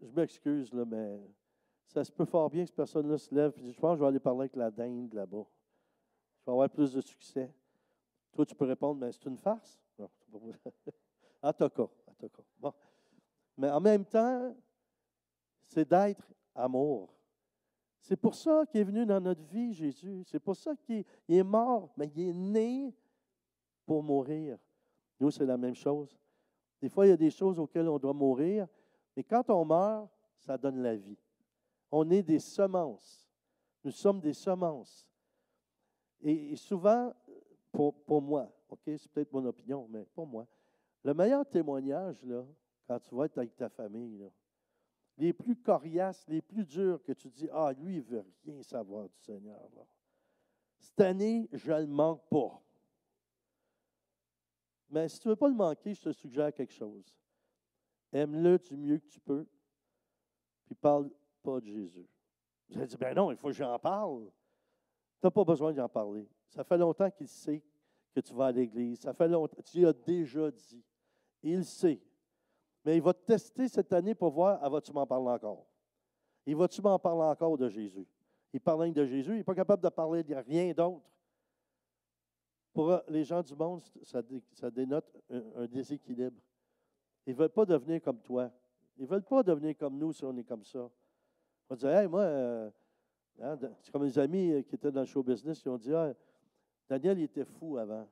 je m'excuse, là, mais ça se peut fort bien que cette personne-là se lève, puis je pense que je vais aller parler avec la dinde là-bas. je vais avoir plus de succès. Toi, tu peux répondre, mais c'est une farce. Non, c'est pas vrai. En tout cas, en tout cas. Bon. Mais en même temps, c'est d'être amour. C'est pour ça qu'il est venu dans notre vie, Jésus. C'est pour ça qu'il est mort, mais il est né pour mourir. Nous, c'est la même chose. Des fois, il y a des choses auxquelles on doit mourir, mais quand on meurt, ça donne la vie. On est des semences. Nous sommes des semences. Et souvent, pour moi, OK, c'est peut-être mon opinion, mais pour moi, le meilleur témoignage, là, quand tu vas être avec ta famille, là, les plus coriaces, les plus durs que tu dis, ah, lui, il ne veut rien savoir du Seigneur. Là. Cette année, je ne le manque pas. Mais si tu ne veux pas le manquer, je te suggère quelque chose. Aime-le du mieux que tu peux, puis parle pas de Jésus. Vous allez dire, ben non, il faut que j'en parle. Tu n'as pas besoin d'en parler. Ça fait longtemps qu'il sait que tu vas à l'église. Ça fait longtemps, tu lui as déjà dit. Il sait. Mais il va te tester cette année pour voir, vas-tu m'en parler encore? Et vas-tu m'en parler encore de Jésus? Il parle rien de Jésus, il n'est pas capable de parler de rien d'autre. Pour les gens du monde, ça dénote un déséquilibre. Ils ne veulent pas devenir comme toi. Ils ne veulent pas devenir comme nous si on est comme ça. On va dire, hey, moi, c'est comme les amis qui étaient dans le show business, ils ont dit, ah, Daniel, il était fou avant.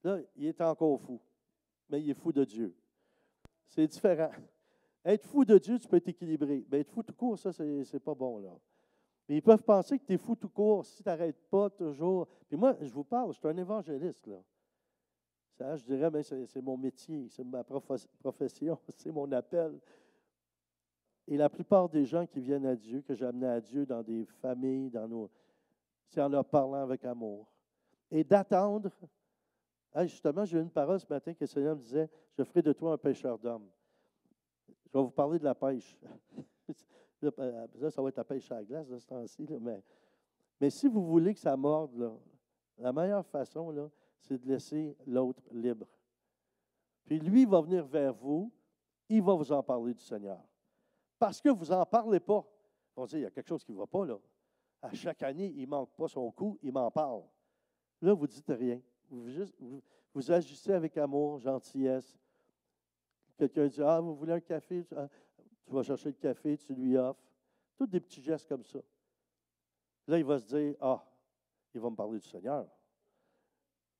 Là, il est encore fou, mais il est fou de Dieu. C'est différent. Être fou de Dieu, tu peux être équilibré. Mais être fou tout court, ça, c'est pas bon, là. Mais ils peuvent penser que tu es fou tout court si tu n'arrêtes pas toujours. Puis moi, je vous parle, je suis un évangéliste, là. Ça, je dirais, mais c'est mon métier, c'est ma profession, c'est mon appel. Et la plupart des gens qui viennent à Dieu, que j'ai amenés à Dieu dans des familles, c'est en leur parlant avec amour. Et d'attendre. Justement, j'ai eu une parole ce matin que le Seigneur me disait, je ferai de toi un pêcheur d'hommes. Je vais vous parler de la pêche. Ça va être la pêche à la glace de ce temps-ci. Mais si vous voulez que ça morde, là, la meilleure façon, là, c'est de laisser l'autre libre. Puis lui, il va venir vers vous, il va vous en parler du Seigneur. Parce que vous n'en parlez pas. On va dire, il y a quelque chose qui ne va pas, là. À chaque année, il ne manque pas son coup, il m'en parle. Là, vous ne dites rien. Vous agissez avec amour, gentillesse. Quelqu'un dit, ah, vous voulez un café? Tu vas chercher le café, tu lui offres. Tous des petits gestes comme ça. Là, il va se dire, il va me parler du Seigneur.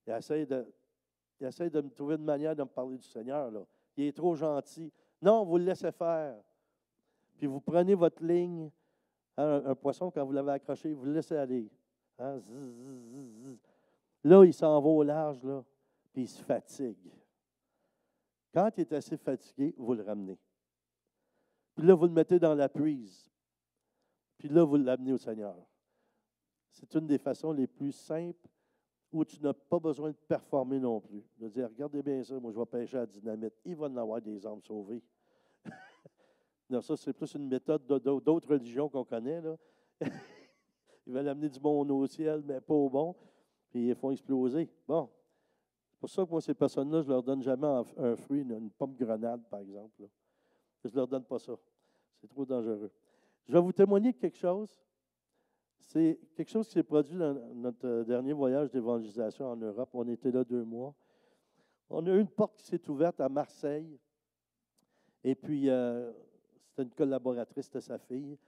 Il essaie de me trouver une manière de me parler du Seigneur, là. Il est trop gentil. Non, vous le laissez faire. Puis vous prenez votre ligne, un poisson, quand vous l'avez accroché, vous le laissez aller. Hein, zzz, zzz, zzz. Là, il s'en va au large, là, puis il se fatigue. Quand il est assez fatigué, vous le ramenez. Puis là, vous le mettez dans la prise. Puis là, vous l'amenez au Seigneur. C'est une des façons les plus simples où tu n'as pas besoin de performer non plus. De dire, regardez bien ça, moi je vais pêcher à la dynamite. Il va en avoir des âmes sauvées. Non, ça, c'est plus une méthode d'autres religions qu'on connaît, là. Ils veulent amener du bon au ciel, mais pas au bon, puis ils les font exploser. Bon. C'est pour ça que moi, ces personnes-là, je ne leur donne jamais un fruit, une pomme grenade, par exemple, là. Je ne leur donne pas ça. C'est trop dangereux. Je vais vous témoigner de quelque chose. C'est quelque chose qui s'est produit dans notre dernier voyage d'évangélisation en Europe. On était là 2 mois. On a eu une porte qui s'est ouverte à Marseille. Et puis, c'était une collaboratrice de sa fille.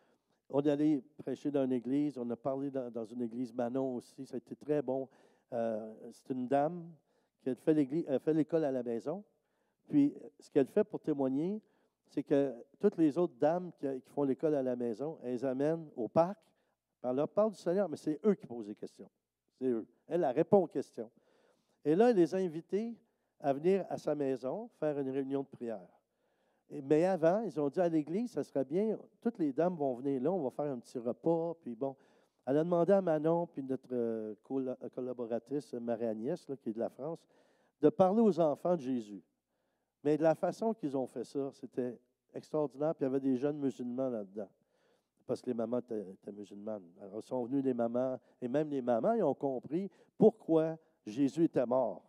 On est allé prêcher dans une église. On a parlé dans une église Manon aussi. Ça a été très bon. C'est une dame qui a fait l'école à la maison. Puis, ce qu'elle fait pour témoigner, c'est que toutes les autres dames qui font l'école à la maison, elles amènent au parc. Elle leur parle du Seigneur, mais c'est eux qui posent les questions. C'est eux. Elle répond aux questions. Et là, elle les a invités à venir à sa maison faire une réunion de prière. Mais avant, ils ont dit à l'église, ça serait bien, toutes les dames vont venir là, on va faire un petit repas. Puis bon, elle a demandé à Manon, puis notre collaboratrice Marie-Agnès, là, qui est de la France, de parler aux enfants de Jésus. Mais de la façon qu'ils ont fait ça, c'était extraordinaire. Puis il y avait des jeunes musulmans là-dedans. Parce que les mamans étaient musulmanes. Alors, sont venus les mamans, et même les mamans, ils ont compris pourquoi Jésus était mort.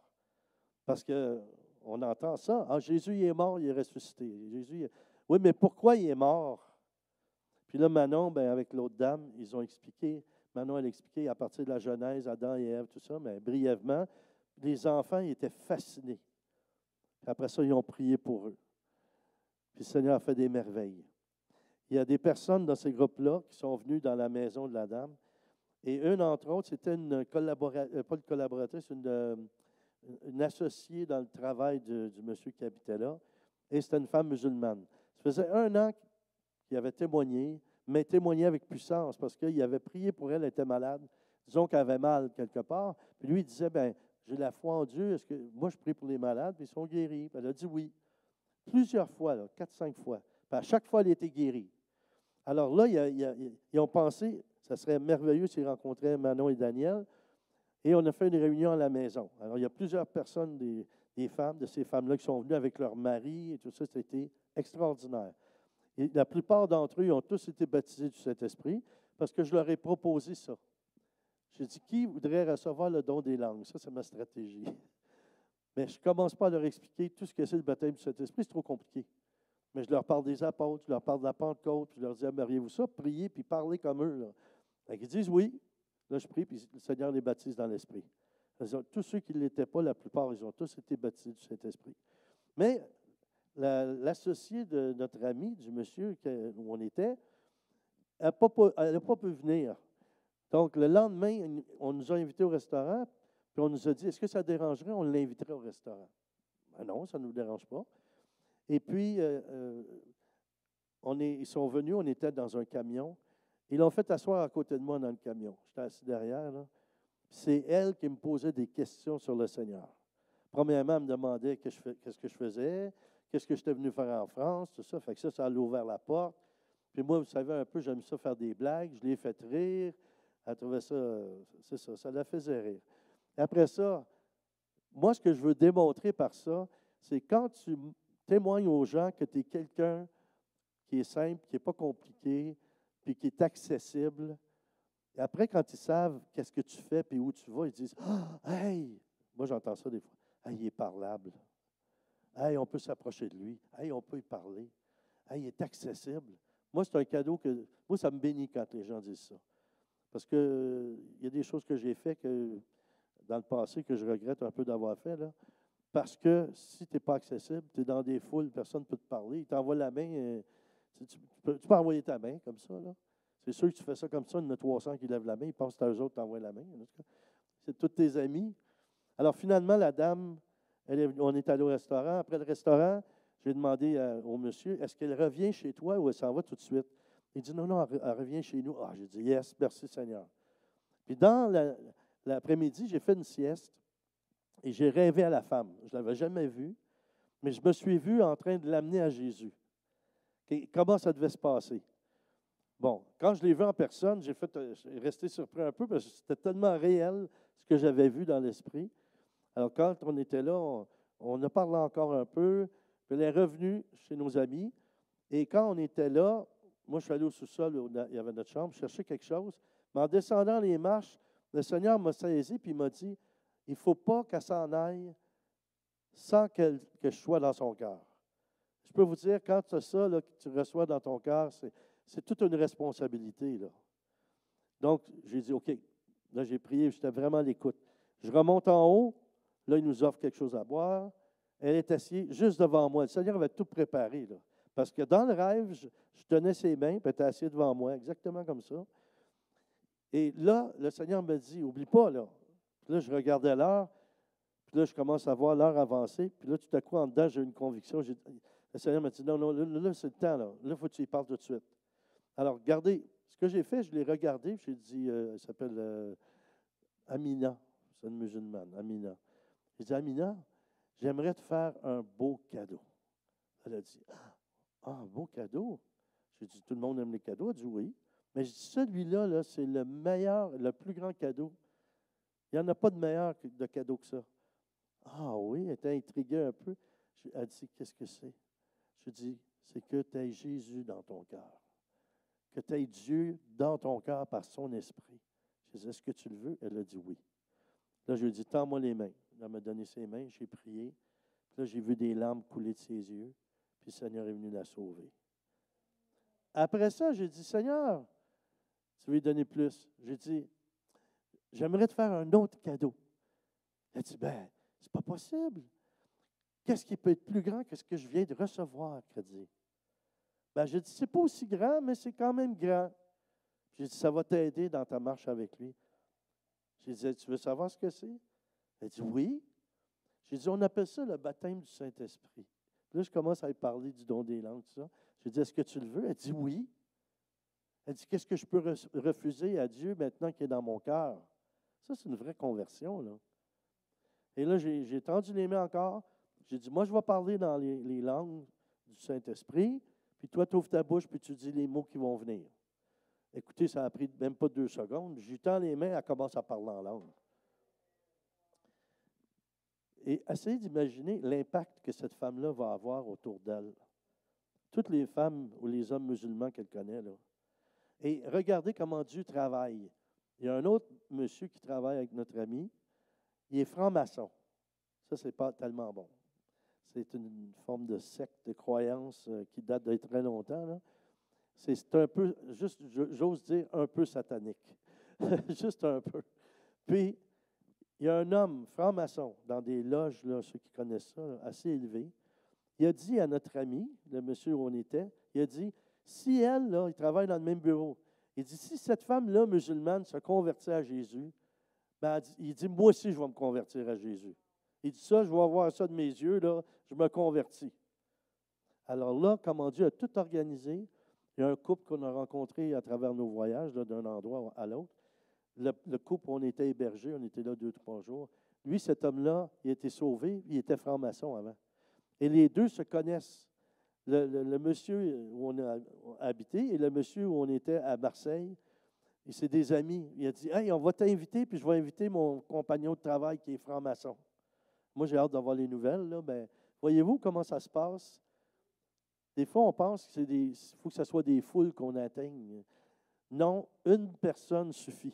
Parce qu'on entend ça. Jésus il est mort, il est ressuscité. Oui, mais pourquoi il est mort? Puis là, Manon, avec l'autre dame, ils ont expliqué. Manon, elle a expliqué à partir de la Genèse, Adam et Ève, tout ça, mais brièvement, les enfants ils étaient fascinés. Puis après ça, ils ont prié pour eux. Puis le Seigneur a fait des merveilles. Il y a des personnes dans ces groupes-là qui sont venues dans la maison de la dame. Et une, entre autres, c'était une collaboratrice, pas une collaboratrice, une associée dans le travail du monsieur qui habitait là. Et c'était une femme musulmane. Ça faisait 1 an qu'il avait témoigné, mais témoigné avec puissance parce qu'il avait prié pour elle, elle était malade. Disons qu'elle avait mal quelque part. Puis lui, il disait, ben, j'ai la foi en Dieu. Est-ce que moi, je prie pour les malades, puis ils sont guéris? Puis elle a dit oui. Plusieurs fois, là, 4-5 fois. Puis à chaque fois, elle était guérie. Alors là, ils ont pensé, ça serait merveilleux s'ils rencontraient Manon et Daniel. Et on a fait une réunion à la maison. Alors, il y a plusieurs personnes, des femmes, de ces femmes-là qui sont venues avec leur mari et tout ça. C'était extraordinaire. Et la plupart d'entre eux ils ont tous été baptisés du Saint-Esprit parce que je leur ai proposé ça. J'ai dit, qui voudrait recevoir le don des langues? Ça, c'est ma stratégie. Mais je ne commence pas à leur expliquer tout ce que c'est le baptême du Saint-Esprit, c'est trop compliqué. Mais je leur parle des apôtres, je leur parle de la Pentecôte, puis je leur dis, aimeriez-vous ça? Priez, puis parlez comme eux. Là. Donc, ils disent oui. Là, je prie, puis le Seigneur les baptise dans l'Esprit. Tous ceux qui ne l'étaient pas, la plupart, ils ont tous été baptisés du Saint-Esprit. Mais l'associé de notre ami, du monsieur où on était, elle n'a pas pu venir. Donc, le lendemain, on nous a invités au restaurant, puis on nous a dit, est-ce que ça dérangerait? On l'inviterait au restaurant. Ben non, ça ne nous dérange pas. Et puis, ils sont venus, on était dans un camion. Ils l'ont fait asseoir à côté de moi dans le camion. J'étais assis derrière. Là. C'est elle qui me posait des questions sur le Seigneur. Premièrement, elle me demandait qu'est-ce que je faisais, qu'est-ce que j'étais venu faire en France, tout ça. Fait que ça a ouvert la porte. Puis moi, vous savez un peu, j'aime ça faire des blagues. Je l'ai fait rire. Elle trouvait ça, c'est ça la faisait rire. Et après ça, moi, ce que je veux démontrer par ça, c'est quand tu témoignes aux gens que tu es quelqu'un qui est simple, qui n'est pas compliqué, puis qui est accessible. Et après, quand ils savent qu'est-ce que tu fais puis où tu vas, ils disent « Hey! » Moi, j'entends ça des fois. « Hey, il est parlable. Hey, on peut s'approcher de lui. Hey, on peut y parler. Hey, il est accessible. » Moi, c'est un cadeau que... Moi, ça me bénit quand les gens disent ça. Parce que il y a des choses que j'ai faites dans le passé que je regrette un peu d'avoir fait, là. Parce que si tu n'es pas accessible, tu es dans des foules, personne ne peut te parler. Il t'envoie la main. Tu peux envoyer ta main comme ça, là. C'est sûr que tu fais ça comme ça, il y en a 300 qui lèvent la main, ils pensent que c'est eux autres qui t'envoient la main. C'est tous tes amis. Alors finalement, la dame, on est allé au restaurant. Après le restaurant, j'ai demandé au monsieur, est-ce qu'elle revient chez toi ou elle s'en va tout de suite? Il dit, non, elle revient chez nous. Ah, j'ai dit, yes, merci Seigneur. Puis dans l'après-midi, j'ai fait une sieste et j'ai rêvé à la femme. Je ne l'avais jamais vue, mais je me suis vu en train de l'amener à Jésus. Comment ça devait se passer? Bon, quand je l'ai vu en personne, j'ai resté surpris un peu parce que c'était tellement réel ce que j'avais vu dans l'esprit. Alors, quand on était là, on a parlé encore un peu. Puis elle est revenue chez nos amis. Et quand on était là, moi, je suis allé au sous-sol, où il y avait notre chambre, je cherchais quelque chose. Mais en descendant les marches, le Seigneur m'a saisi puis il m'a dit, il ne faut pas qu'elle s'en aille sans que je sois dans son cœur. Je peux vous dire, quand tu as ça, là, que tu reçois dans ton cœur, c'est toute une responsabilité, là. Donc, j'ai dit, OK. Là, j'ai prié, j'étais vraiment à l'écoute. Je remonte en haut. Là, il nous offre quelque chose à boire. Elle est assise juste devant moi. Le Seigneur avait tout préparé, là. Parce que dans le rêve, je tenais ses mains, puis elle était assise devant moi, exactement comme ça. Et là, le Seigneur me dit, oublie pas, là. Puis là, je regardais l'heure. Puis là, je commence à voir l'heure avancer. Puis là, tout à coup, en dedans, j'ai une conviction. Le Seigneur m'a dit, non, là c'est le temps, là. Là, il faut que tu y parles tout de suite. Alors, regardez, ce que j'ai fait, je l'ai regardé, j'ai dit, elle s'appelle Amina, c'est une musulmane, Amina. J'ai dit, Amina, j'aimerais te faire un beau cadeau. Elle a dit, un beau cadeau? J'ai dit, tout le monde aime les cadeaux. Elle a dit, oui. Mais je dis, celui-là, là, c'est le meilleur, le plus grand cadeau. Il n'y en a pas de meilleur de cadeau que ça. Ah oui, elle était intriguée un peu. Elle a dit, qu'est-ce que c'est? Je dis, c'est que tu aies Jésus dans ton cœur. Que tu aies Dieu dans ton cœur par son esprit. Je dis, est-ce que tu le veux? Elle a dit oui. Là, je lui ai dit, tends-moi les mains. Elle m'a donné ses mains, j'ai prié. Puis là, j'ai vu des larmes couler de ses yeux. Puis le Seigneur est venu la sauver. Après ça, j'ai dit, Seigneur, tu veux lui donner plus. J'ai dit, j'aimerais te faire un autre cadeau. Elle dit, ben, c'est pas possible. Qu'est-ce qui peut être plus grand que ce que je viens de recevoir, crédit? Ben, j'ai dit, c'est pas aussi grand, mais c'est quand même grand. J'ai dit, ça va t'aider dans ta marche avec lui. J'ai dit, tu veux savoir ce que c'est? Elle dit, oui. J'ai dit, on appelle ça le baptême du Saint-Esprit. Puis là, je commence à lui parler du don des langues, tout ça. J'ai dit, est-ce que tu le veux? Elle dit, oui. Elle dit, qu'est-ce que je peux refuser à Dieu maintenant qu'il est dans mon cœur? Ça, c'est une vraie conversion, là. Et là, j'ai tendu les mains encore. J'ai dit, moi, je vais parler dans les langues du Saint-Esprit, puis toi, tu ouvres ta bouche, puis tu dis les mots qui vont venir. Écoutez, ça a pris même pas 2 secondes. J'y tends les mains, elle commence à parler en langue. Et essayez d'imaginer l'impact que cette femme-là va avoir autour d'elle. Toutes les femmes ou les hommes musulmans qu'elle connaît, là. Et regardez comment Dieu travaille. Il y a un autre monsieur qui travaille avec notre ami. Il est franc-maçon. Ça, c'est pas tellement bon. C'est une forme de secte de croyance qui date de très longtemps, là. C'est un peu, juste, j'ose dire, un peu satanique. Juste un peu. Puis, il y a un homme franc-maçon dans des loges, là, ceux qui connaissent ça, là, assez élevés. Il a dit à notre ami, le monsieur où on était, il a dit, si elle, là, il travaille dans le même bureau, il dit, si cette femme-là, musulmane, se convertit à Jésus, ben, il dit, moi aussi, je vais me convertir à Jésus. Il dit ça, je vais voir ça de mes yeux, là, je me convertis. Alors là, comment Dieu a tout organisé, il y a un couple qu'on a rencontré à travers nos voyages, là, d'un endroit à l'autre. Le couple, on était hébergés, on était là 2-3 jours. Lui, cet homme-là, il a été sauvé, il était franc-maçon avant. Et les deux se connaissent. Le monsieur où on a habité et le monsieur où on était à Marseille, et c'est des amis. Il a dit, hey, on va t'inviter, puis je vais inviter mon compagnon de travail qui est franc-maçon. Moi, j'ai hâte d'avoir les nouvelles, là. Ben, voyez-vous comment ça se passe? Des fois, on pense qu'il faut que ce soit des foules qu'on atteigne. Non, une personne suffit.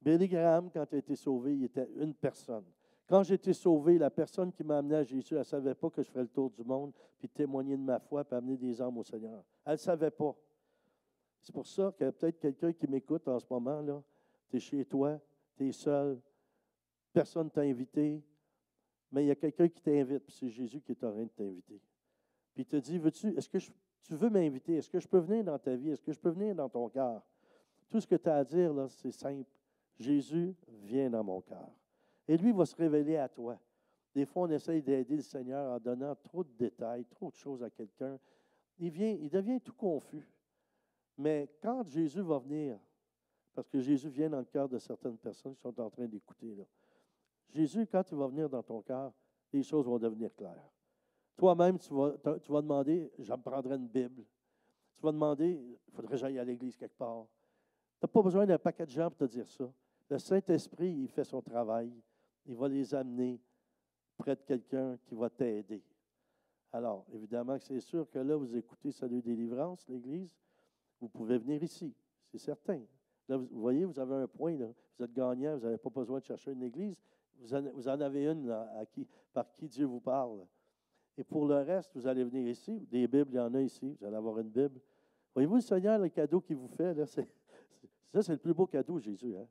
Billy Graham, quand il a été sauvé, il était une personne. Quand j'ai été sauvé, la personne qui m'a amené à Jésus, elle ne savait pas que je ferais le tour du monde, puis témoigner de ma foi, puis amener des âmes au Seigneur. Elle ne savait pas. C'est pour ça qu'il y a peut-être quelqu'un qui m'écoute en ce moment, là. Tu es chez toi, tu es seul, personne ne t'a invité, mais il y a quelqu'un qui t'invite, puis c'est Jésus qui est en train de t'inviter. Puis il te dit, est-ce que tu veux m'inviter? Est-ce que je peux venir dans ta vie? Est-ce que je peux venir dans ton cœur? Tout ce que tu as à dire, là, c'est simple. Jésus vient dans mon cœur. Et lui va se révéler à toi. Des fois, on essaye d'aider le Seigneur en donnant trop de détails, trop de choses à quelqu'un. Il devient tout confus. Mais quand Jésus va venir, parce que Jésus vient dans le cœur de certaines personnes qui sont en train d'écouter, là. Jésus, quand il va venir dans ton cœur, les choses vont devenir claires. Toi-même, tu vas demander, je me prendrai une Bible. Tu vas demander, il faudrait que j'aille à l'église quelque part. Tu n'as pas besoin d'un paquet de gens pour te dire ça. Le Saint-Esprit, il fait son travail. Il va les amener près de quelqu'un qui va t'aider. Alors, évidemment que c'est sûr que là, vous écoutez Salut Délivrance, l'Église, vous pouvez venir ici, c'est certain. Là, vous voyez, vous avez un point, là. Vous êtes gagnant, vous n'avez pas besoin de chercher une Église. Vous en avez une là, par qui Dieu vous parle. Et pour le reste, vous allez venir ici. Des Bibles, il y en a ici. Vous allez avoir une Bible. Voyez-vous, le Seigneur, le cadeau qu'il vous fait, là, c'est le plus beau cadeau, Jésus. Hein?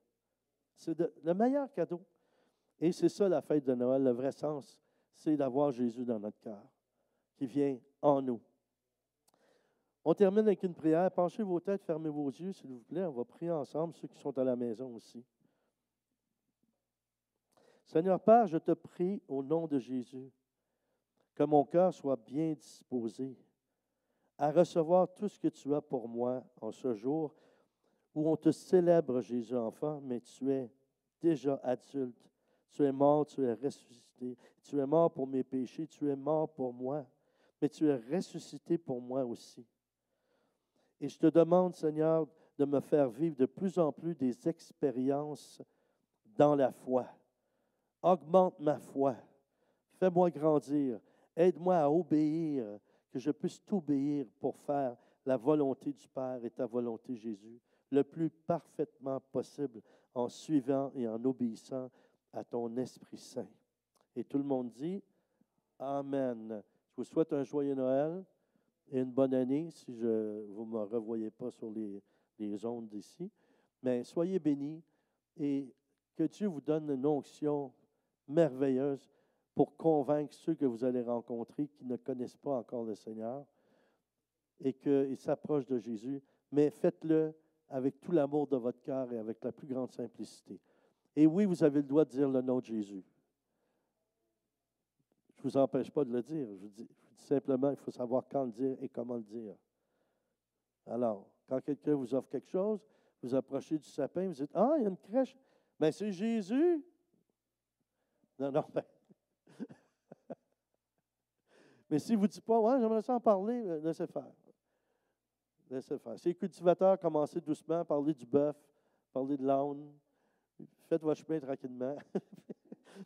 C'est le meilleur cadeau. Et c'est ça la fête de Noël. Le vrai sens, c'est d'avoir Jésus dans notre cœur, qui vient en nous. On termine avec une prière. Penchez vos têtes, fermez vos yeux, s'il vous plaît. On va prier ensemble, ceux qui sont à la maison aussi. Seigneur Père, je te prie au nom de Jésus, que mon cœur soit bien disposé à recevoir tout ce que tu as pour moi en ce jour où on te célèbre, Jésus enfant, mais tu es déjà adulte. Tu es mort, tu es ressuscité. Tu es mort pour mes péchés, tu es mort pour moi, mais tu es ressuscité pour moi aussi. Et je te demande, Seigneur, de me faire vivre de plus en plus des expériences dans la foi. Augmente ma foi. Fais-moi grandir. Aide-moi à obéir, que je puisse t'obéir pour faire la volonté du Père et ta volonté, Jésus, le plus parfaitement possible en suivant et en obéissant à ton Esprit Saint. Et tout le monde dit Amen. Je vous souhaite un joyeux Noël et une bonne année si vous ne me revoyez pas sur les ondes d'ici. Mais soyez bénis et que Dieu vous donne une onction merveilleuse pour convaincre ceux que vous allez rencontrer qui ne connaissent pas encore le Seigneur et qu'ils s'approchent de Jésus. Mais faites-le avec tout l'amour de votre cœur et avec la plus grande simplicité. Et oui, vous avez le droit de dire le nom de Jésus. Je ne vous empêche pas de le dire. Je vous dis simplement, il faut savoir quand le dire et comment le dire. Alors, quand quelqu'un vous offre quelque chose, vous approchez du sapin, vous dites « Ah, il y a une crèche. Ben, c'est Jésus. » Non, non, ben. Mais si vous ne dites pas « Ouais, j'aimerais ça en parler », laissez faire. Laissez faire. Si les cultivateurs, commencez doucement, parlez du bœuf, parlez de l'âne. Faites votre chemin tranquillement.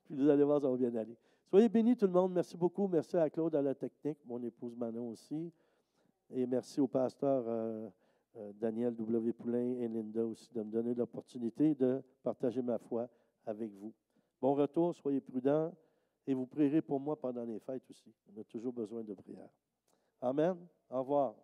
Puis vous allez voir, ça va bien aller. Soyez bénis tout le monde. Merci beaucoup. Merci à Claude à la technique, mon épouse Manon aussi. Et merci au pasteur Daniel W. Poulain et Linda aussi de me donner l'opportunité de partager ma foi avec vous. Bon retour, soyez prudents et vous prierez pour moi pendant les fêtes aussi. On a toujours besoin de prière. Amen. Au revoir.